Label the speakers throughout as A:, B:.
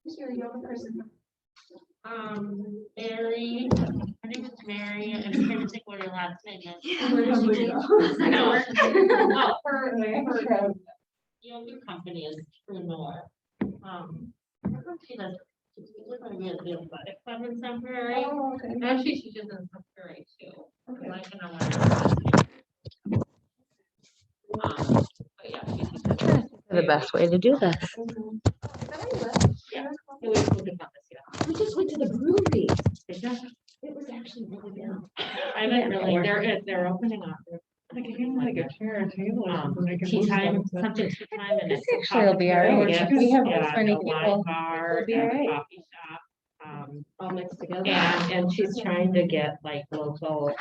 A: Who's your yoga person?
B: Mary, her name is Mary, and I'm trying to think what her last name is.
A: Where does she go?
B: No. Well,
A: Her
B: yoga company is True North. She does, she's gonna be a the athletic club in Sunbury.
A: Oh, okay.
B: Actually, she does in Sunbury too.
A: Okay.
B: Like, I know what. But yeah, she teaches.
C: The best way to do this.
A: Mhm.
B: Yeah. It was good about this, yeah.
C: We just went to the brewery.
B: Is that-
C: It was actually really good.
B: I haven't really, they're opening up.
D: Like a chair and table or something. they can
B: Tea
D: move
B: time,
D: stuff.
B: something tea time and
C: This
B: it's. a
C: actually will be all
B: cocktail,
C: right.
B: yes,
C: We have
B: yeah,
C: this many
B: a wine
C: people.
B: bar,
C: It'll be
B: and
C: all right.
B: coffee shop.
C: All mixed together.
B: And she's trying to get like local,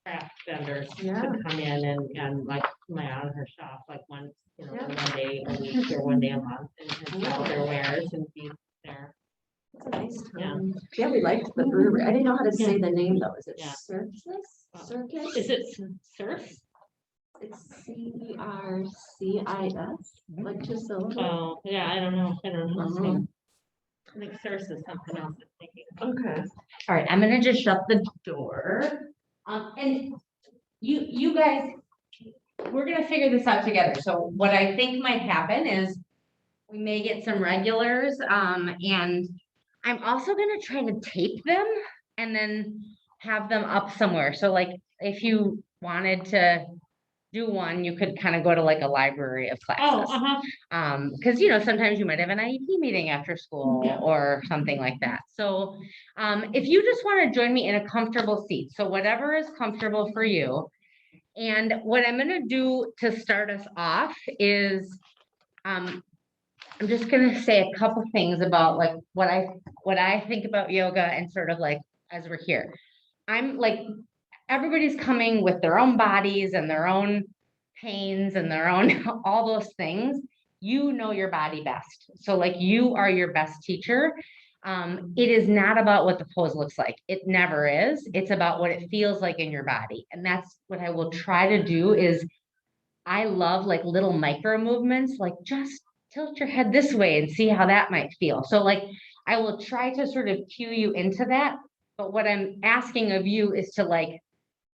B: craft vendors
A: Yeah.
B: to come in and like come out of her shop, like one, you know, one day a week or one day a month and sell their wares and be there.
A: It's a nice
B: Yeah.
A: town. Yeah, we liked the brewery. I didn't know how to say the name though. Is it
B: Yeah.
A: Circus? Circus?
B: Is it surf?
A: It's CERCIS, like just a little.
B: Oh, yeah, I don't know.
A: Mhm.
B: I think surf is something else I'm thinking.
A: Okay.
C: All right, I'm gonna just shut the door. And you guys, we're gonna figure this out together. So what I think might happen is we may get some regulars, and I'm also gonna try to tape them and then have them up somewhere. So like, if you wanted to do one, you could kind of go to like a library of
B: Oh,
C: classes. Because you know, sometimes you might have an IEP meeting after school
B: Yeah.
C: or something like that. So if you just want to join me in a comfortable seat, so whatever is comfortable for you. And what I'm gonna do to start us off is I'm just gonna say a couple things about like what I think about yoga and sort of like as we're here. I'm like, everybody's coming with their own bodies and their own pains and their own all those things. You know your body best. So like you are your best teacher. It is not about what the pose looks like. It never is. It's about what it feels like in your body. And that's what I will try to do is I love like little micro movements, like just tilt your head this way and see how that might feel. So like I will try to sort of cue you into that. But what I'm asking of you is to like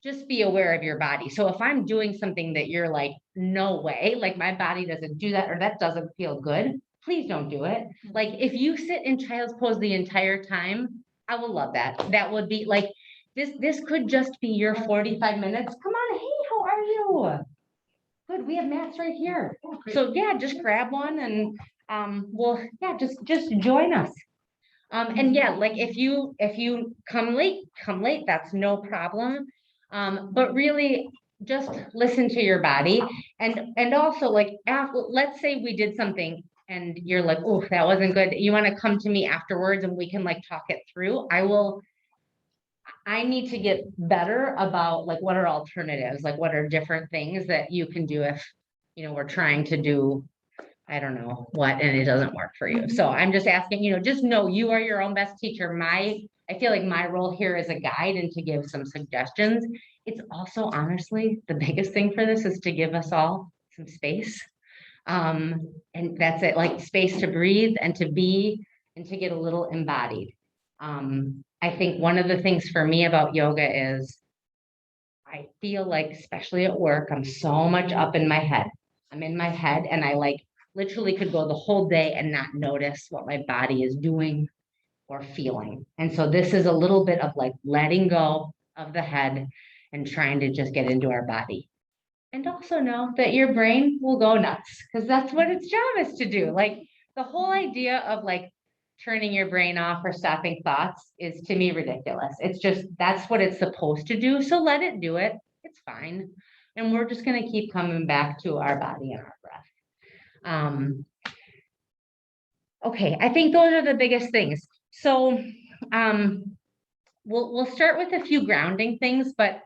C: just be aware of your body. So if I'm doing something that you're like, no way, like my body doesn't do that or that doesn't feel good, please don't do it. Like if you sit in child's pose the entire time, I will love that. That would be like, this could just be your 45 minutes. Come on, hey, how are you? Good, we have mats right here. So yeah, just grab one and well, yeah, just join us. And yeah, like if you come late, that's no problem. But really just listen to your body and also like after, let's say we did something and you're like, oh, that wasn't good. You want to come to me afterwards and we can like talk it through. I need to get better about like what are alternatives, like what are different things that you can do if, you know, we're trying to do, I don't know what, and it doesn't work for you. So I'm just asking, you know, just know you are your own best teacher. I feel like my role here is a guide and to give some suggestions. It's also honestly, the biggest thing for this is to give us all some space. And that's it, like space to breathe and to be and to get a little embodied. I think one of the things for me about yoga is I feel like, especially at work, I'm so much up in my head. I'm in my head and I like literally could go the whole day and not notice what my body is doing or feeling. And so this is a little bit of like letting go of the head and trying to just get into our body. And also know that your brain will go nuts because that's what its job is to do. Like the whole idea of like turning your brain off or stopping thoughts is to me ridiculous. It's just, that's what it's supposed to do. So let it do it. It's fine. And we're just going to keep coming back to our body and our breath. Okay, I think those are the biggest things. So we'll start with a few grounding things, but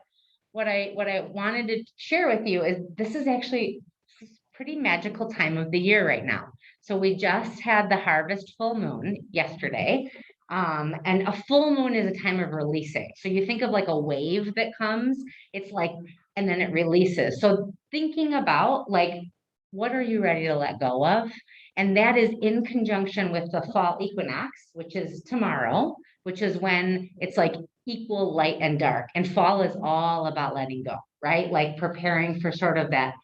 C: what I wanted to share with you is this is actually a pretty magical time of the year right now. So we just had the harvest full moon yesterday. And a full moon is a time of releasing. So you think of like a wave that comes, it's like, and then it releases. So thinking about like, what are you ready to let go of? And that is in conjunction with the fall equinox, which is tomorrow, which is when it's like equal light and dark. And fall is all about letting go, right? Like preparing for sort of that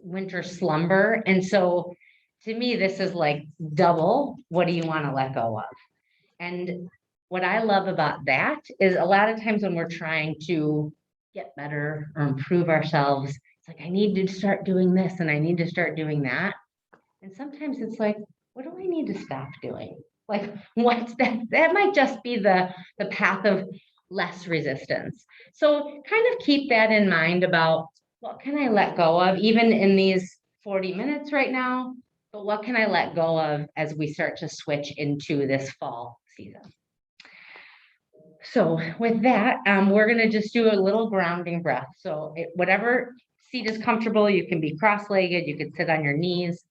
C: winter slumber. And so to me, this is like double. What do you want to let go of? And what I love about that is a lot of times when we're trying to get better or improve ourselves, it's like, I need to start doing this and I need to start doing that. And sometimes it's like, what do I need to stop doing? Like, what's that? That might just be the path of less resistance. So kind of keep that in mind about what can I let go of, even in these 40 minutes right now, but what can I let go of as we start to switch into this fall season? So with that, we're going to just do a little grounding breath. So whatever seat is comfortable, you can be cross-legged, you can sit on your knees.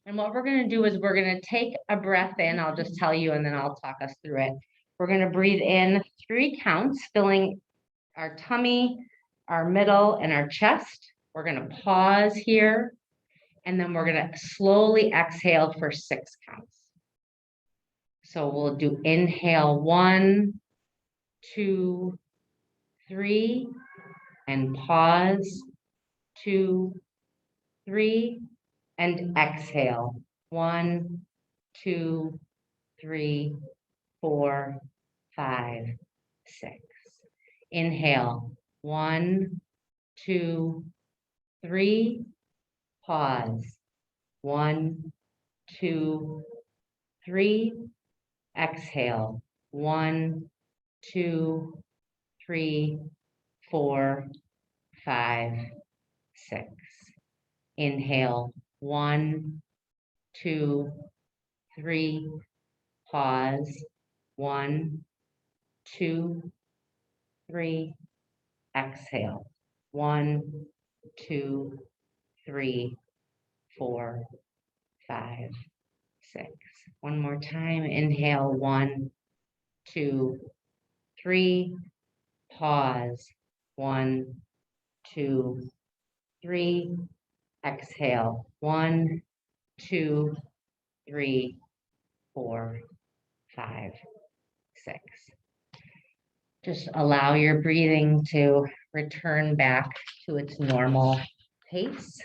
C: And what we're going to do is we're going to take a breath in. I'll just tell you, and then I'll talk us through it. We're going to breathe in 3 counts, filling our tummy, our middle, and our chest. We're going to pause here, and then we're going to slowly exhale for 6 counts. So we'll do inhale 1, 2, 3, and pause 2, 3, and exhale 1, 2, 3, 4, 5, 6. Inhale 1, 2, 3, pause 1, 2, 3, exhale 1, 2, 3, 4, 5, 6. Inhale 1, 2, 3, pause 1, 2, 3, exhale 1, 2, 3, 4, 5, 6. One more time. Inhale 1, 2, 3, pause 1, 2, 3, exhale 1, 2, 3, 4, 5, 6. Just allow your breathing to return back to its normal pace.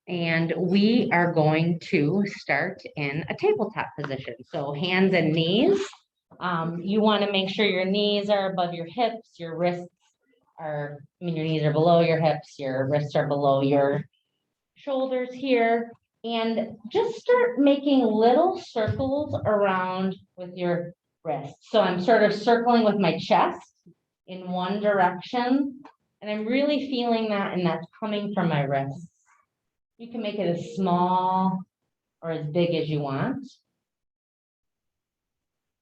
C: And we are going to start in a tabletop position. So hands and knees. You want to make sure your knees are above your hips, your wrists are, your knees are below your hips, your wrists are below your shoulders here. And just start making little circles around with your wrists. So I'm sort of circling with my chest in one direction. And I'm really feeling that, and that's coming from my wrists. You can make it as small or as big as you want.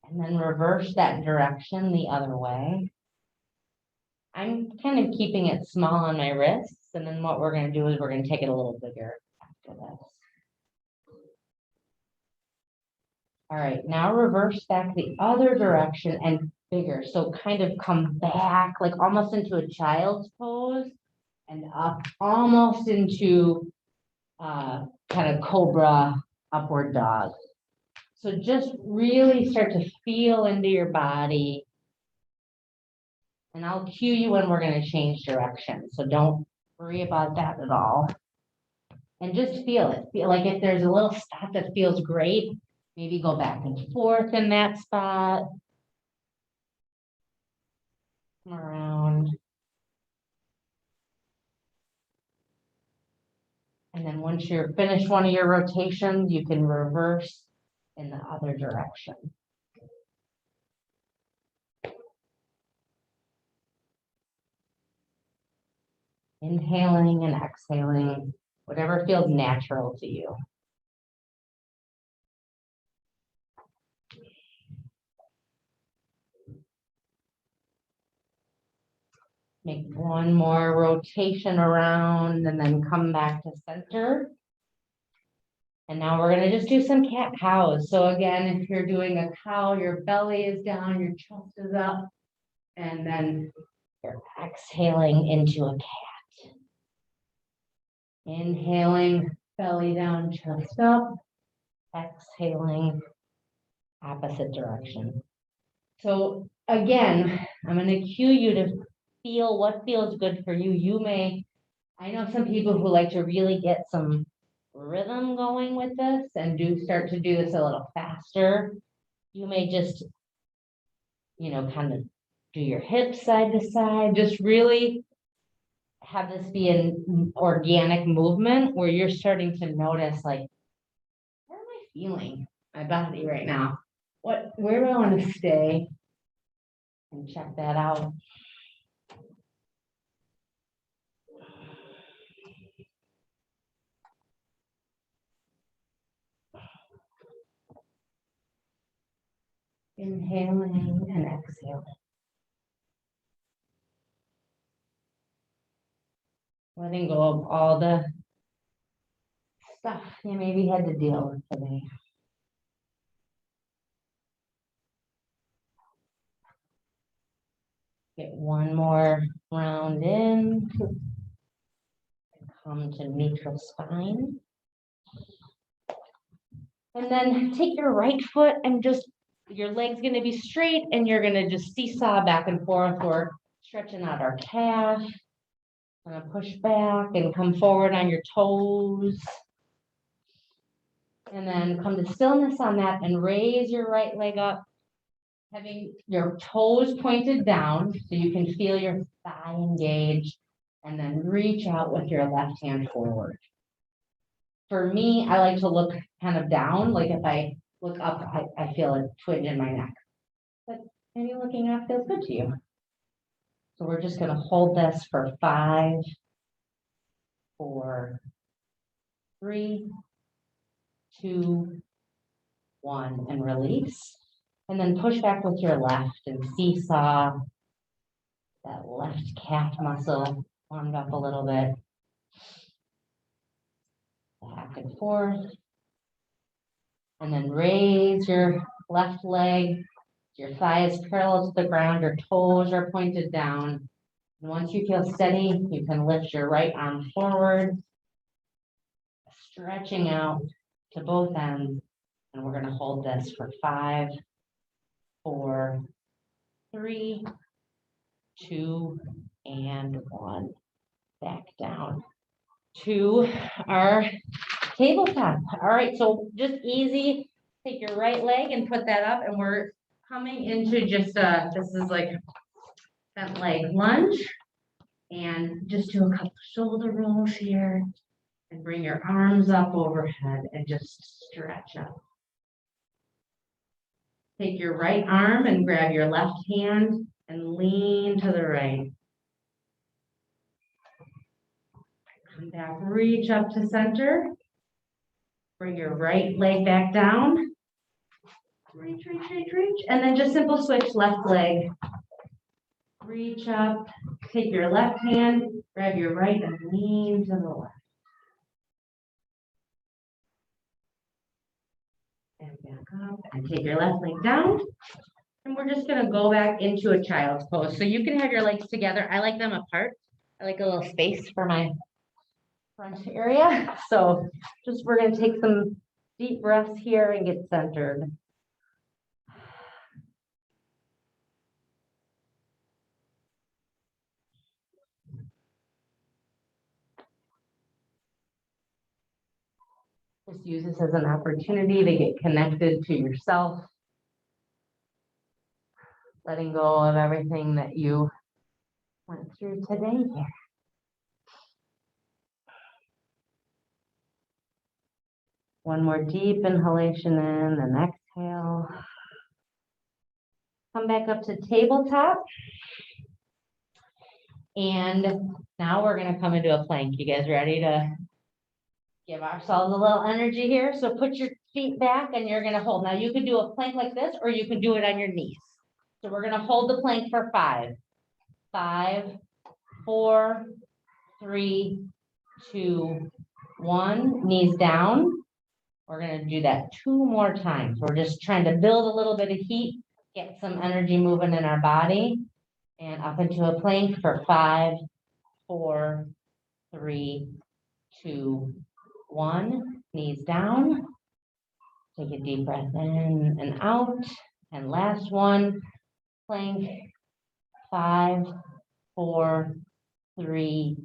C: And then reverse that direction the other way. I'm kind of keeping it small on my wrists. And then what we're going to do is we're going to take it a little bigger after this. All right, now reverse back the other direction and bigger. So kind of come back, like almost into a child's pose, and up almost into kind of cobra upward dog. So just really start to feel into your body. And I'll cue you when we're going to change direction. So don't worry about that at all. And just feel it. Feel like if there's a little spot that feels great, maybe go back and forth in that spot. Come around. And then once you're finished one of your rotations, you can reverse in the other direction. Inhaling and exhaling, whatever feels natural to you. Make one more rotation around and then come back to center. And now we're going to just do some cat-cows. So again, if you're doing a cow, your belly is down, your chest is up, and then you're exhaling into a cat. Inhaling belly down, chest up, exhaling opposite direction. So again, I'm gonna cue you to feel what feels good for you. I know some people who like to really get some rhythm going with this and start to do this a little faster. You may just, kind of do your hips side to side, just really have this be an organic movement where you're starting to notice, like, where am I feeling my body right now? Where do I want to stay? And check that out. Inhaling and exhaling. Letting go of all the stuff you maybe had to deal with today. Get one more round in. Come to neutral spine. And then take your right foot and your leg's gonna be straight and you're gonna just seesaw back and forth. We're stretching out our calf. Gonna push back and come forward on your toes. And then come to stillness on that and raise your right leg up, having your toes pointed down so you can feel your thigh engaged, and then reach out with your left hand forward. For me, I like to look kind of down, like if I look up, I feel a twinge in my neck. But maybe looking up feels good to you. So we're just gonna hold this for 5, 4, 3, 2, 1, and release. And then push back with your left and seesaw that left calf muscle warmed up a little bit. Back and forth. And then raise your left leg. Your thigh is parallel to the ground. Your toes are pointed down. And once you feel steady, you can lift your right arm forward, stretching out to both ends. And we're going to hold this for 5, 4, 3, 2, and 1. Back down to our tabletop. All right, so just easy. Take your right leg and put that up, and we're coming into just this is like front leg lunge, and just do a couple shoulder rolls here, and bring your arms up overhead and just stretch up. Take your right arm and grab your left hand and lean to the right. Come back, reach up to center. Bring your right leg back down. Reach, reach, reach, reach. And then just simple switch left leg. Reach up, take your left hand, grab your right and lean to the left. And back up and take your left leg down. And we're just gonna go back into a child's pose. So you can have your legs together. I like them apart. I like a little space for my front area. So we're going to take some deep breaths here and get centered. Just use this as an opportunity to get connected to yourself. Letting go of everything that you went through today here. One more deep inhalation in and exhale. Come back up to tabletop. And now we're going to come into a plank. You guys ready to give ourselves a little energy here? So put your feet back and you're going to hold. Now you can do a plank like this or you can do it on your knees. So we're going to hold the plank for 5. 5, 4, 3, 2, 1. Knees down. We're going to do that 2 more times. We're just trying to build a little bit of heat, get some energy moving in our body, and up into a plank for 5, 4, 3, 2, 1, knees down. Take a deep breath in and out. And last one, plank. 5, 4, 3,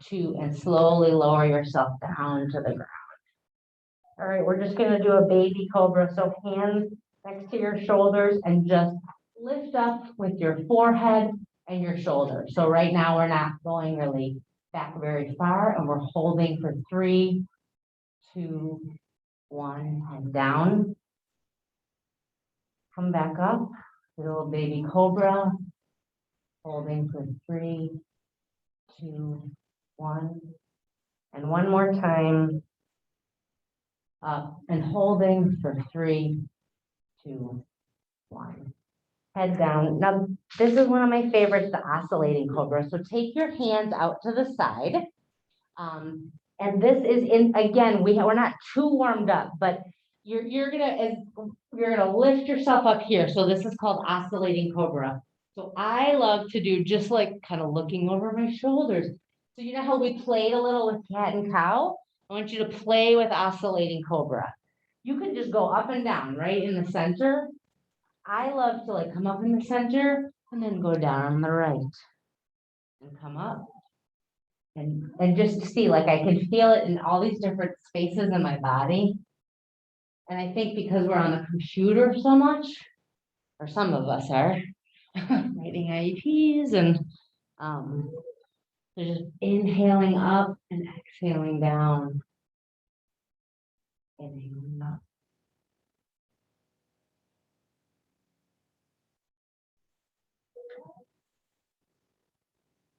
C: 2, and slowly lower yourself down to the ground. All right, we're just gonna do a baby cobra. So hands next to your shoulders and just lift up with your forehead and your shoulders. So right now we're not going really back very far, and we're holding for 3, 2, 1, and down. Come back up, little baby cobra, holding for 3, 2, 1, and one more time. Up and holding for 3, 2, 1. Head down. Now, this is one of my favorites, the oscillating cobra. So take your hands out to the side. And this is again, we're not too warmed up, but you're gonna lift yourself up here. So this is called oscillating cobra. So I love to do just like kind of looking over my shoulders. So you know how we played a little with cat and cow? I want you to play with oscillating cobra. You can just go up and down right in the center. I love to like come up in the center and then go down on the right and come up. And just to see, like I can feel it in all these different spaces in my body. And I think because we're on the computer so much, or some of us are, writing IEPs and so just inhaling up and exhaling down. Inhaling up.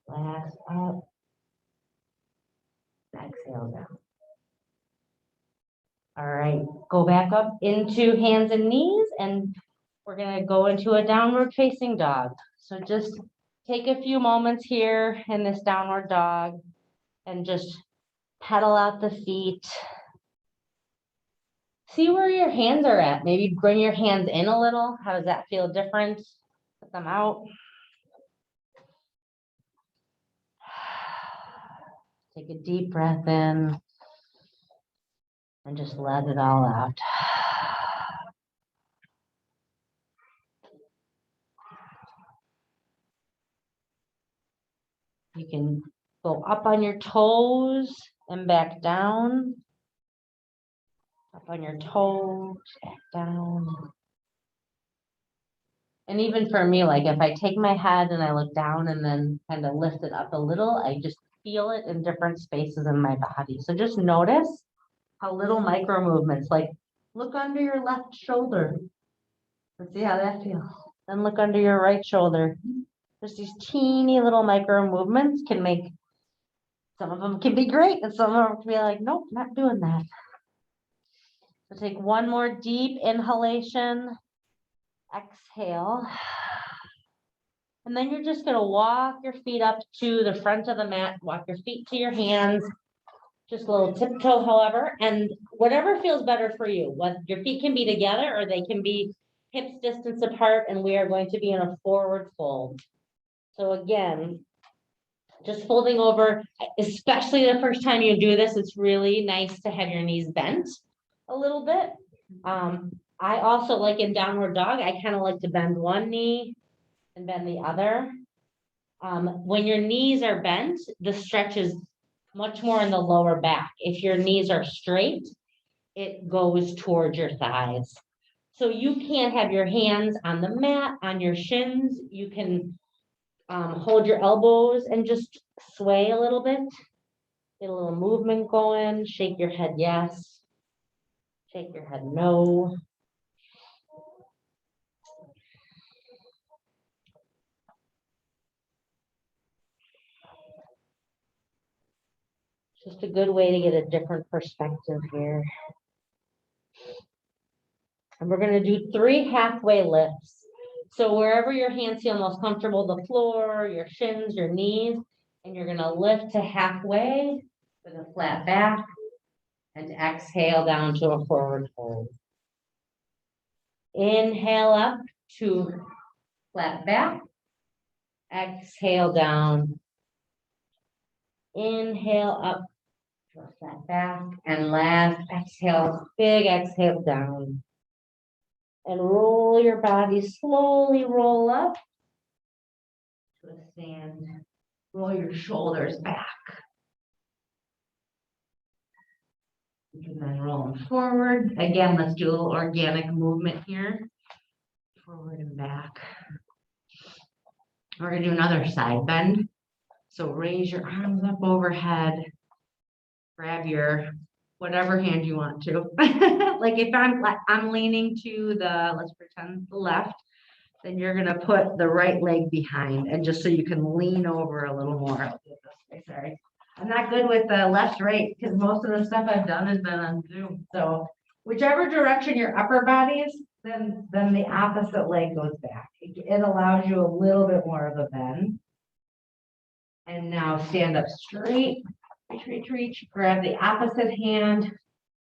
C: Last up. Exhale down. All right, go back up into hands and knees, and we're gonna go into a downward facing dog. So just take a few moments here in this downward dog and just pedal out the feet. See where your hands are at. Maybe bring your hands in a little. How does that feel different? Put them out. Take a deep breath in and just let it all out. You can go up on your toes and back down. Up on your toes, back down. And even for me, like if I take my head and I look down and then kind of lift it up a little, I just feel it in different spaces in my body. So just notice how little micro movements, like look under your left shoulder. Let's see how that feels. Then look under your right shoulder. Just these teeny little micro movements can make, some of them can be great and some of them can be like, nope, not doing that. So take one more deep inhalation, exhale. And then you're just gonna walk your feet up to the front of the mat, walk your feet to your hands, just a little tiptoe, however, and whatever feels better for you. What your feet can be together or they can be hips distance apart, and we are going to be in a forward fold. So again, just folding over, especially the first time you do this, it's really nice to have your knees bent a little bit. I also like in downward dog, I kind of like to bend one knee and bend the other. When your knees are bent, the stretch is much more in the lower back. If your knees are straight, it goes towards your thighs. So you can have your hands on the mat, on your shins. You can hold your elbows and just sway a little bit. Get a little movement going. Shake your head yes. Shake your head no. Just a good way to get a different perspective here. And we're going to do 3 halfway lifts. So wherever your hands feel most comfortable, the floor, your shins, your knees, and you're going to lift to halfway with a flat back and exhale down to a forward fold. Inhale up to flat back. Exhale down. Inhale up Twist that back and last exhale, big exhale down. And roll your body, slowly roll up. Twist and roll your shoulders back. And then rolling forward. Again, let's do a little organic movement here. Forward and back. We're gonna do another side bend. So raise your arms up overhead. Grab your whatever hand you want to. Like if I'm leaning to the, let's pretend the left, then you're gonna put the right leg behind, and just so you can lean over a little more. I'll do it this way, sorry. I'm not good with the left, right, because most of the stuff I've done has been on Zoom. So whichever direction your upper body is, then the opposite leg goes back. It allows you a little bit more of a bend. And now stand up straight, reach, grab the opposite hand,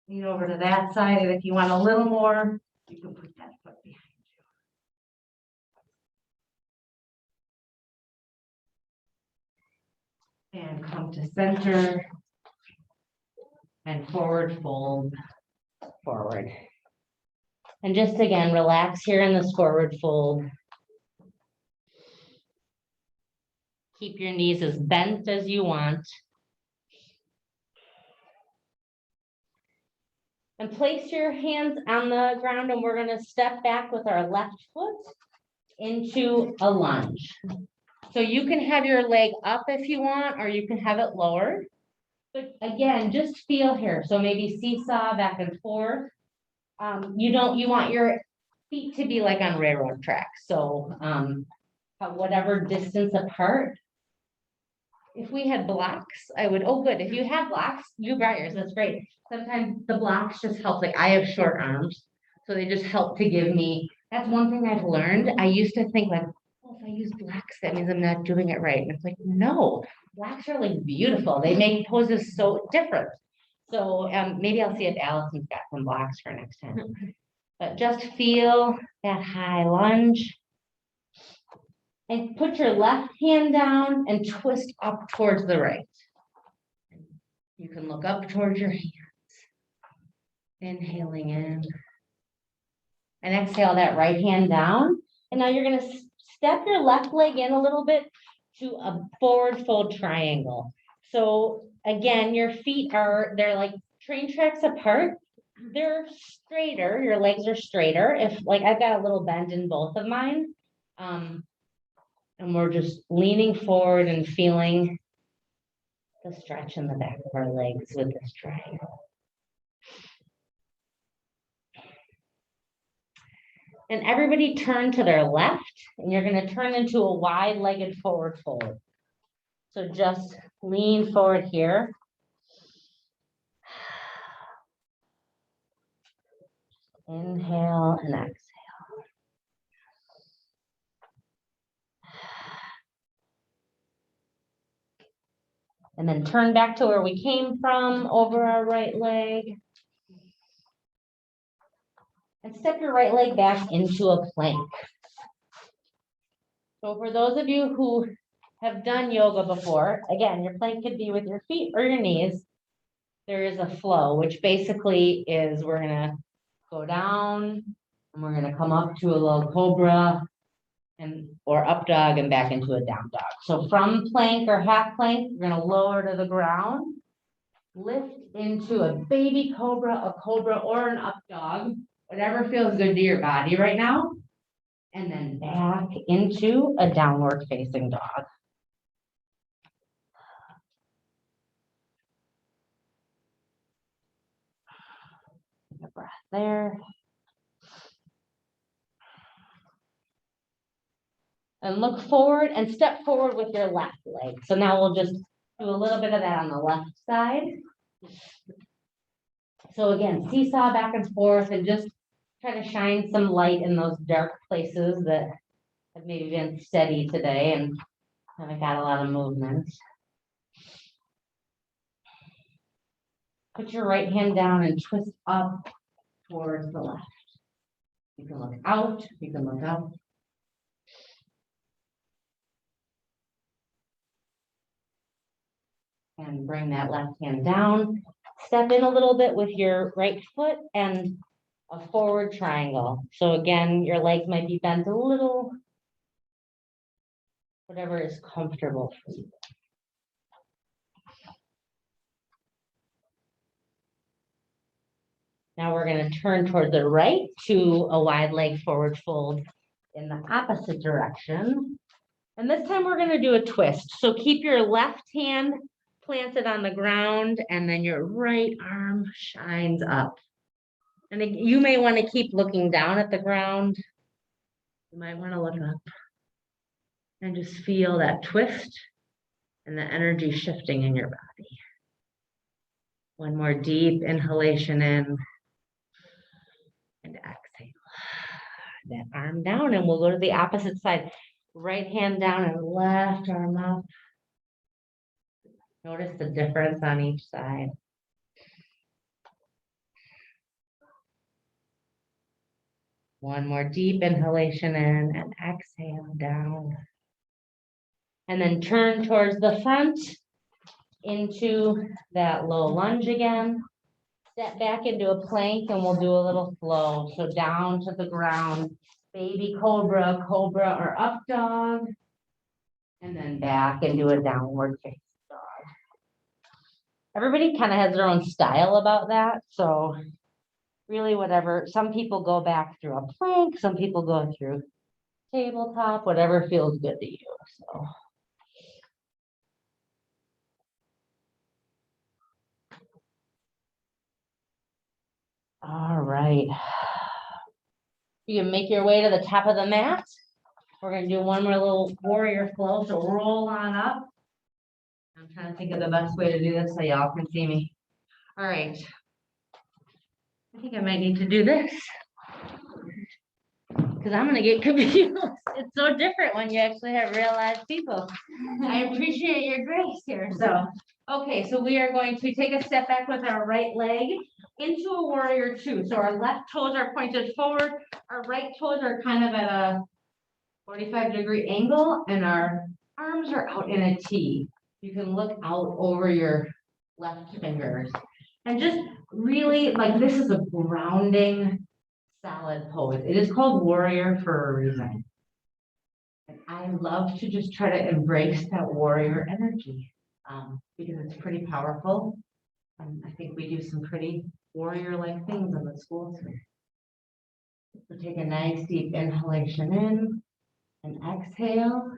C: lean over to that side, and if you want a little more, you can put that foot behind you. And come to center and forward fold forward. And just again, relax here in this forward fold. Keep your knees as bent as you want. And place your hands on the ground, and we're going to step back with our left foot into a lunge. So you can have your leg up if you want, or you can have it lowered. But again, just feel here. So maybe seesaw back and forth. You want your feet to be like on railroad tracks. So whatever distance apart. If we had blocks, I would, oh good, if you have blocks, you brought yours, that's great. Sometimes the blocks just help, like I have short arms, so they just help to give me, that's one thing I've learned. I used to think like, oh, if I use blocks, that means I'm not doing it right. And it's like, no, blocks are like beautiful. They make poses so different. So maybe I'll see if Allison's got some blocks for next time. But just feel that high lunge. And put your left hand down and twist up towards the right. You can look up towards your hands. Inhaling in. And exhale that right hand down. And now you're going to step your left leg in a little bit to a forward fold triangle. So again, your feet they're like train tracks apart. They're straighter. Your legs are straighter. If like I've got a little bend in both of mine. And we're just leaning forward and feeling the stretch in the back of our legs with this triangle. And everybody turn to their left, and you're going to turn into a wide-legged forward fold. So just lean forward here. Inhale and exhale. And then turn back to where we came from, over our right leg. And step your right leg back into a plank. So for those of you who have done yoga before, again, your plank could be with your feet or your knees. There is a flow, which basically is we're gonna go down and we're gonna come up to a little cobra or up dog and back into a down dog. So from plank or half plank, you're gonna lower to the ground, lift into a baby cobra, a cobra, or an up dog, whatever feels good to your body right now, and then back into a downward facing dog. Take a breath there. And look forward and step forward with your left leg. So now we'll just do a little bit of that on the left side. So again, seesaw back and forth and just try to shine some light in those dark places that have maybe been steady today and haven't got a lot of movement. Put your right hand down and twist up towards the left. You can look out, you can look up. And bring that left hand down. Step in a little bit with your right foot and a forward triangle. So again, your legs might be bent a little. Whatever is comfortable for you. Now we're going to turn toward the right to a wide leg forward fold in the opposite direction. And this time we're going to do a twist. So keep your left hand planted on the ground and then your right arm shines up. And you may want to keep looking down at the ground. You might want to look up and just feel that twist and the energy shifting in your body. One more deep inhalation in and exhale. That arm down and we'll go to the opposite side. Right hand down and left arm up. Notice the difference on each side. One more deep inhalation in and exhale down. And then turn towards the front into that low lunge again. Step back into a plank and we'll do a little flow. So down to the ground, baby cobra, cobra or up dog. And then back into a downward facing dog. Everybody kind of has their own style about that. So really whatever, some people go back through a plank, some people go through tabletop, whatever feels good to you. So. All right. You can make your way to the top of the mat. We're going to do one more little warrior flow. So roll on up. I'm trying to think of the best way to do this so y'all can see me. All right. I think I might need to do this because I'm going to get confused. It's so different when you actually have real live people. I appreciate your grace here. So, okay, so we are going to take a step back with our right leg into a warrior two. So our left toes are pointed forward. Our right toes are kind of at a 45-degree angle and our arms are out in a T. You can look out over your left fingers and just really like this is a grounding solid pose. It is called warrior for a reason. And I love to just try to embrace that warrior energy because it's pretty powerful. And I think we do some pretty warrior-like things in the schools here. So take a nice deep inhalation in and exhale.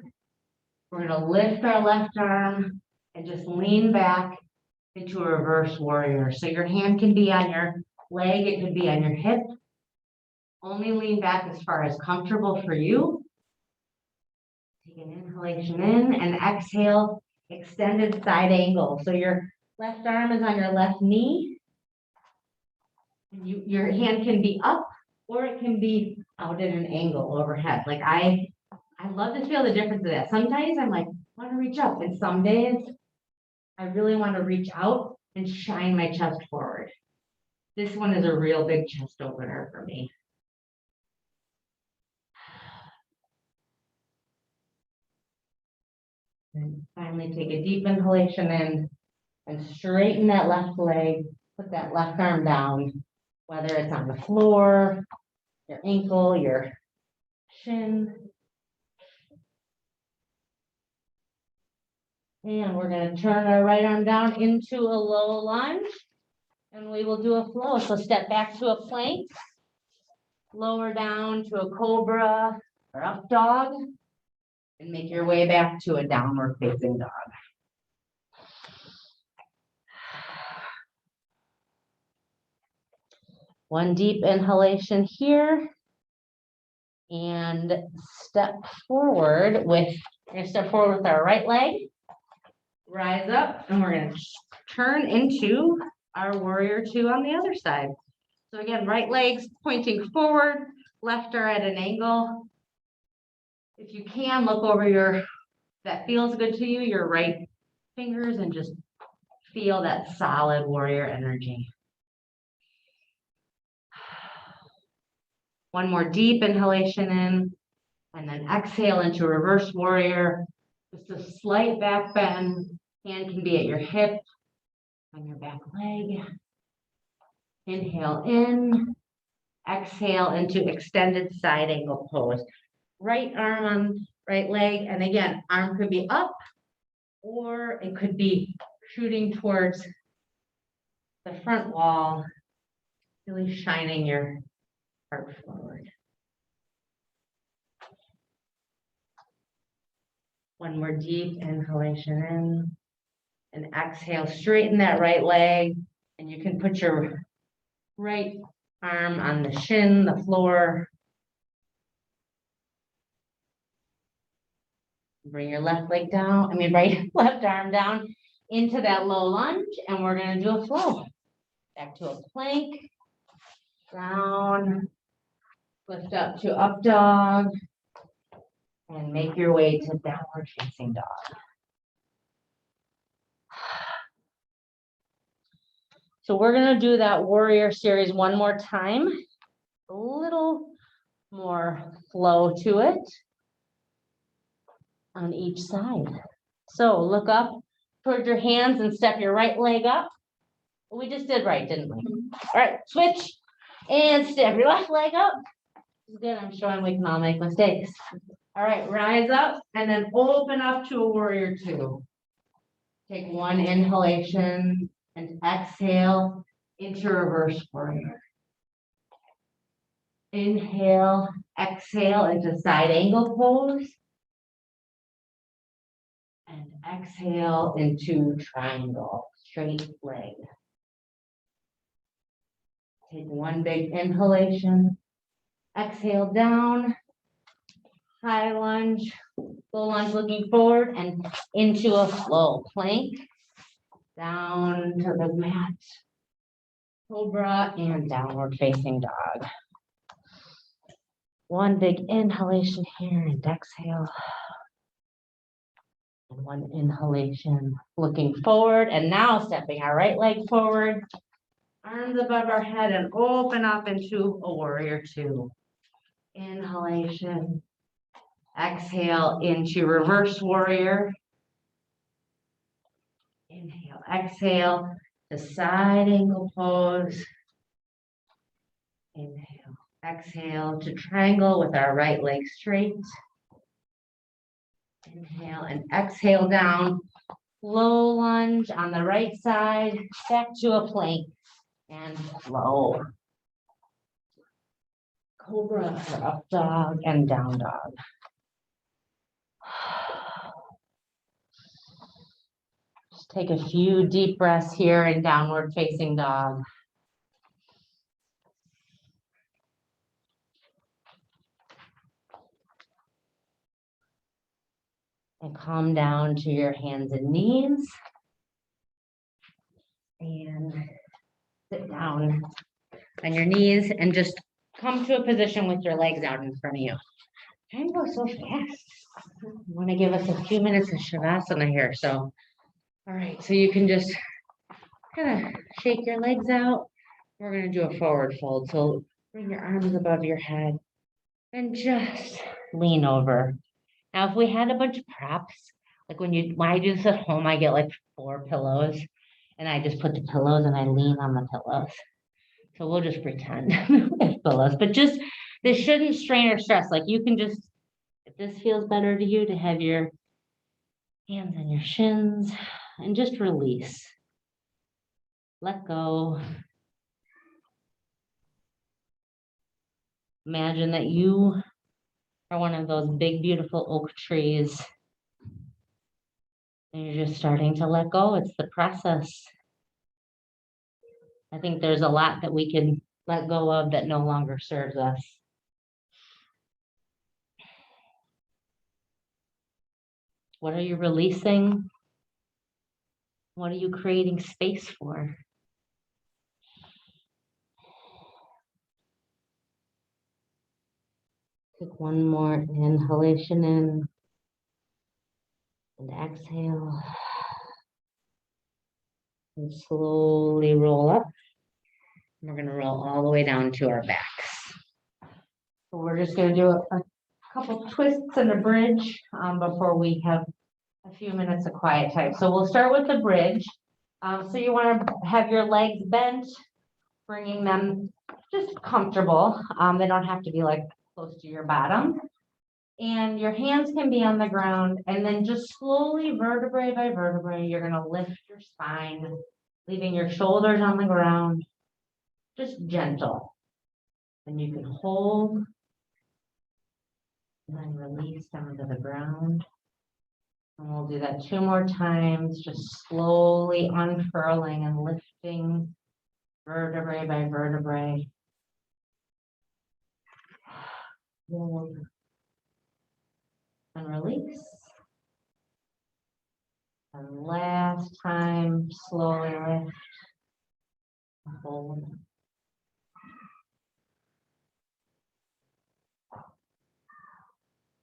C: We're going to lift our left arm and just lean back into a reverse warrior. So your hand can be on your leg, it could be on your hip. Only lean back as far as comfortable for you. Take an inhalation in and exhale, extended side angle. So your left arm is on your left knee. And your hand can be up or it can be out at an angle overhead. Like I love to feel the difference of that. Some days I'm like, I want to reach up, and some days I really want to reach out and shine my chest forward. This one is a real big chest opener for me. And finally take a deep inhalation in and straighten that left leg, put that left arm down, whether it's on the floor, your ankle, your shin. And we're going to turn our right arm down into a low lunge and we will do a flow. So step back to a plank, lower down to a cobra or up dog, and make your way back to a downward facing dog. One deep inhalation here. And step forward with, we're going to step forward with our right leg. Rise up and we're going to turn into our warrior two on the other side. So again, right leg's pointing forward, left are at an angle. If you can, look over that feels good to you, your right fingers, and just feel that solid warrior energy. One more deep inhalation in, and then exhale into reverse warrior. Just a slight back bend, Hand can be at your hip, on your back leg. Inhale in, exhale into extended side angle pose. Right arm on right leg, and again, arm could be up or it could be shooting towards the front wall, really shining your heart forward. One more deep inhalation in, and exhale, straighten that right leg, and you can put your right arm on the shin, the floor. Bring your left leg down, left arm down into that low lunge, and we're gonna do a flow. Back to a plank, down, lift up to up dog, and make your way to downward facing dog. So we're gonna do that warrior series one more time. A little more flow to it on each side. So look up towards your hands and step your right leg up. We just did right, didn't we? All right, switch and step your left leg up. Good, I'm showing we can all make mistakes. All right, rise up and then open up to a warrior two. Take one inhalation and exhale into reverse warrior. Inhale, exhale into side angle pose. And exhale into triangle, straight leg. Take one big inhalation, exhale down, high lunge, low lunge looking forward and into a flow plank, down to the mat, cobra and downward facing dog. One big inhalation here and exhale. And one inhalation, looking forward, and now stepping our right leg forward, arms above our head and open up into a warrior two. Inhalation, exhale into reverse warrior. Inhale, exhale to side angle pose. Inhale, exhale to triangle with our right leg straight. Inhale and exhale down, low lunge on the right side, back to a plank and flow. Cobra for up dog and down dog. Just take a few deep breaths here in downward facing dog. And calm down to your hands and knees. And sit down on your knees and just come to a position with your legs out in front of you. Time goes so fast. I want to give us a few minutes of Shavasana here. So, all right, so you can just kind of shake your legs out. We're going to do a forward fold. So bring your arms above your head and just lean over. Now, if we had a bunch of props, like when I do this at home, I get like 4 pillows and I just put the pillows and I lean on the pillows. So we'll just pretend it's pillows, but just, this shouldn't strain or stress. Like you can just, if this feels better to you, to have your hands on your shins and just release. Let go. Imagine that you are one of those big, beautiful oak trees. And you're just starting to let go. It's the process. I think there's a lot that we can let go of that no longer serves us. What are you releasing? What are you creating space for? Take one more inhalation in and exhale. And slowly roll up. We're going to roll all the way down to our backs. So we're just going to do a couple twists and a bridge before we have a few minutes of quiet time. So we'll start with the bridge. So you want to have your legs bent, bringing them just comfortable. They don't have to be like close to your bottom. And your hands can be on the ground, and then just slowly, vertebrae by vertebrae, you're gonna lift your spine, leaving your shoulders on the ground, just gentle. And you can hold and then release them to the ground. And we'll do that 2 more times, just slowly unfurling and lifting vertebrae by vertebrae. Hold and release. And last time, slowly lift. Hold.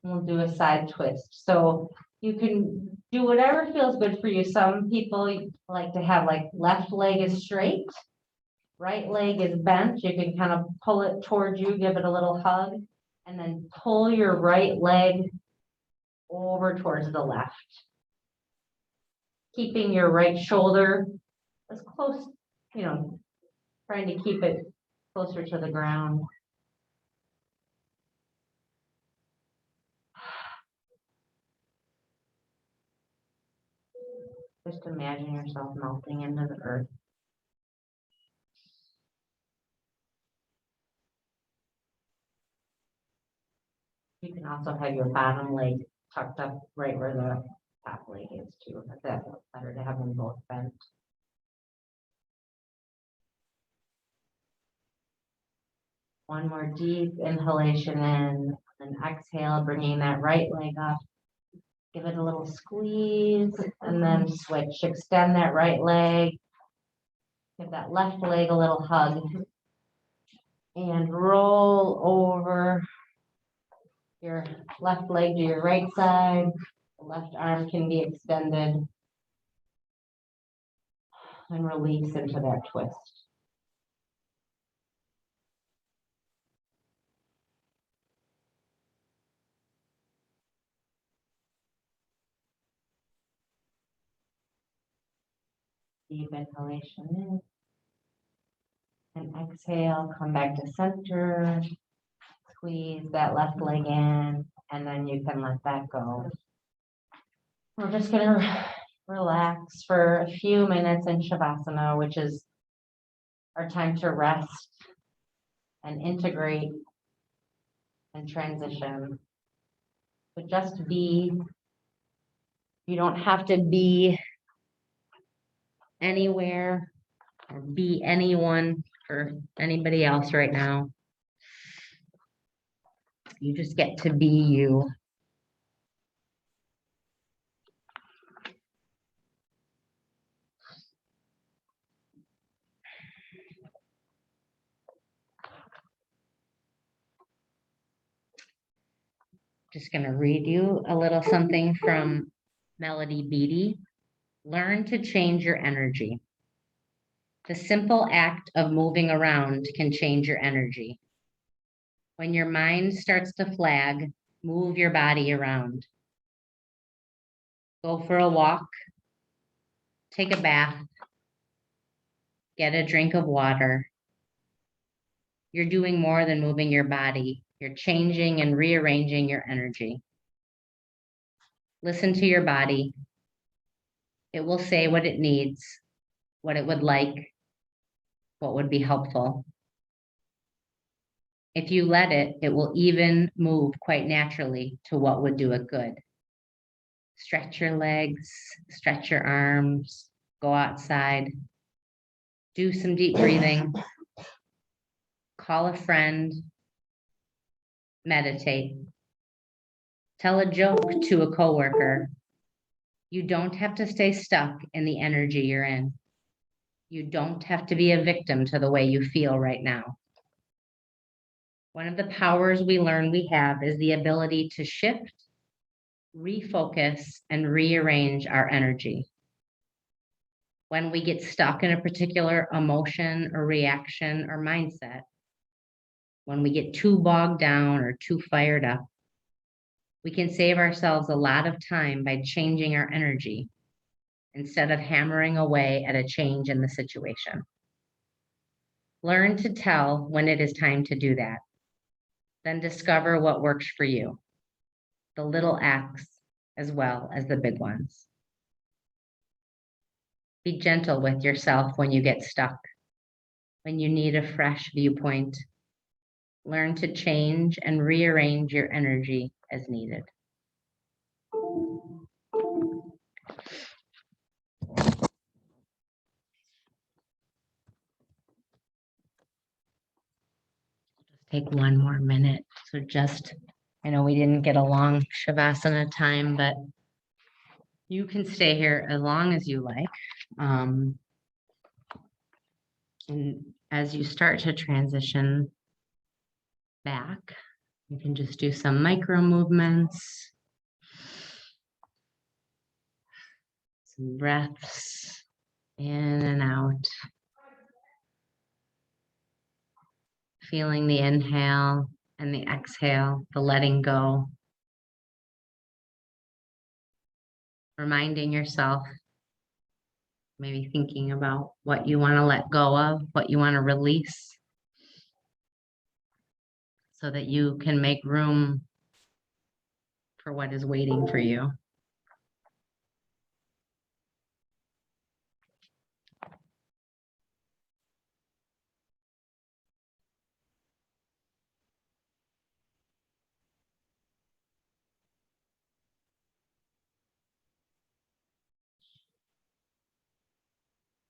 C: We'll do a side twist. So you can do whatever feels good for you. Some people like to have like left leg is straight, right leg is bent. You can kind of pull it towards you, give it a little hug, and then pull your right leg over towards the left. Keeping your right shoulder as close, trying to keep it closer to the ground. Just imagine yourself melting into the earth. You can also have your bottom leg tucked up right where the top leg is too. But that's better to have them both bent. One more deep inhalation in, and exhale, bringing that right leg up. Give it a little squeeze, and then switch. Extend that right leg. Give that left leg a little hug. And roll over your left leg to your right side. The left arm can be extended. And release into that twist. Deep inhalation in. And exhale, come back to center. Squeeze that left leg in, and then you can let that go. We're just gonna relax for a few minutes in Shavasana, which is our time to rest and integrate and transition. So just be. You don't have to be anywhere or be anyone for anybody else right now. You just get to be you. Just going to read you a little something from Melody Beattie. Learn to change your energy. The simple act of moving around can change your energy. When your mind starts to flag, move your body around. Go for a walk, take a bath, get a drink of water. You're doing more than moving your body. You're changing and rearranging your energy. Listen to your body. It will say what it needs, what it would like, what would be helpful. If you let it, it will even move quite naturally to what would do it good. Stretch your legs, stretch your arms, go outside, do some deep breathing, call a friend, meditate, tell a joke to a coworker. You don't have to stay stuck in the energy you're in. You don't have to be a victim to the way you feel right now. One of the powers we learn we have is the ability to shift, refocus, and rearrange our energy. When we get stuck in a particular emotion or reaction or mindset, when we get too bogged down or too fired up, We can save ourselves a lot of time by changing our energy instead of hammering away at a change in the situation. Learn to tell when it is time to do that. Then discover what works for you, the little acts as well as the big ones. Be gentle with yourself when you get stuck, when you need a fresh viewpoint. Learn to change and rearrange your energy as needed. Take one more minute. So just, I know we didn't get a long Shavasana time, but you can stay here as long as you like. And as you start to transition back, you can just do some micro movements, some breaths in and out. Feeling the inhale and the exhale, the letting go. Reminding yourself, maybe thinking about what you want to let go of, what you want to release, so that you can make room for what is waiting for you.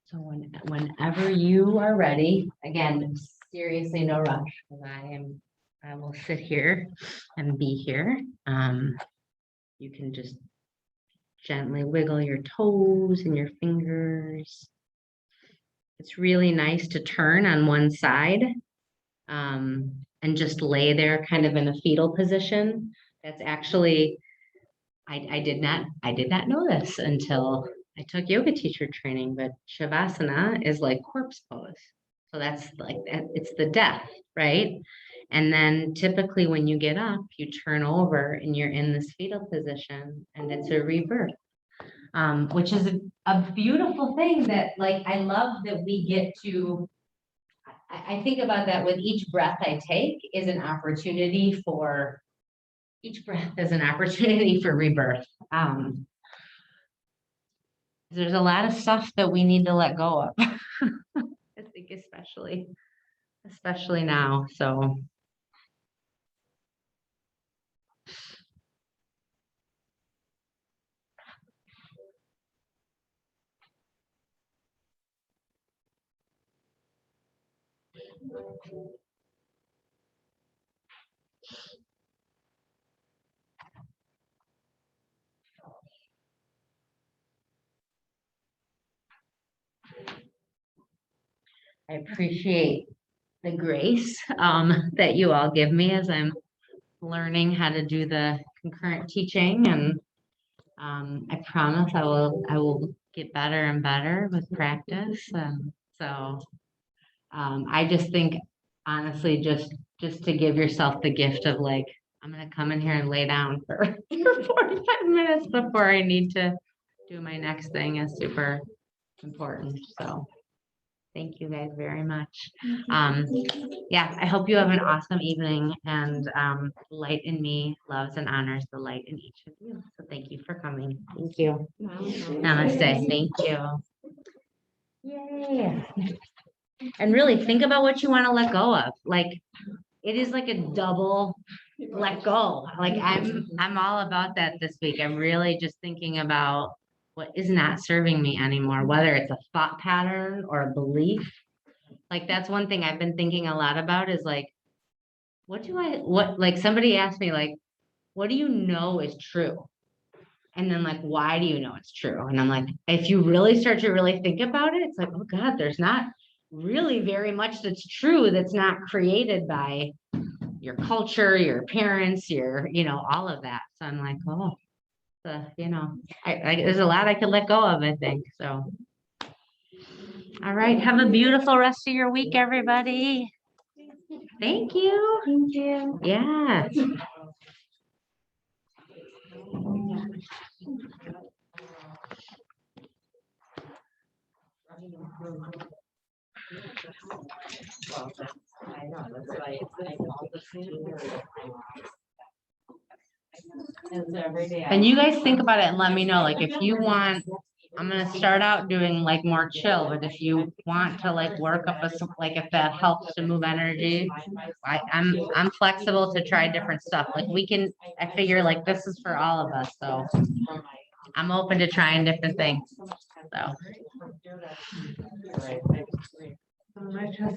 C: So whenever you are ready, again, seriously, no rush, because I will sit here and be here. You can just gently wiggle your toes and your fingers. It's really nice to turn on one side and just lay there kind of in a fetal position. That's actually, I did not know this until I took yoga teacher training, but Shavasana is like corpse pose. So that's like, it's the death, right? And then typically when you get up, you turn over and you're in this fetal position and it's a rebirth, which is a beautiful thing that like, I love that we get to, I think about that with each breath I take is an opportunity for, each breath is an opportunity for rebirth. There's a lot of stuff that we need to let go of. I think especially now, so. I appreciate the grace that you all give me as I'm learning how to do the concurrent teaching, and I promise I will get better and better with practice. So I just think honestly, just to give yourself the gift of like, I'm gonna come in here and lay down for 45 minutes before I need to do my next thing is super important. So thank you guys very much. Yeah, I hope you have an awesome evening, and light in me loves and honors the light in each of you. So thank you for coming. Thank you. Namaste. Thank you. Yay. And really think about what you want to let go of. Like it is like a double let go. Like I'm all about that this week. I'm really just thinking about what is not serving me anymore, whether it's a thought pattern or a belief. Like that's one thing I've been thinking a lot about is like, like somebody asked me like, what do you know is true? And then like, why do you know it's true? And I'm like, if you really start to really think about it, it's like, oh God, there's not really very much that's true that's not created by your culture, your parents, all of that. So I'm like, oh, there's a lot I could let go of, I think. So, all right. Have a beautiful rest of your week, everybody. Thank you.
A: Thank you.
C: Yeah.
B: Well, I know, that's why I called this meeting. And so every day.
C: And you guys think about it and let me know, like, if you want, I'm gonna start out doing like more chill, but if you want to like work up like, if that helps to move energy, I'm flexible to try different stuff. Like I figure like this is for all of us, so I'm open to trying different things, so.
B: Right.
D: My chest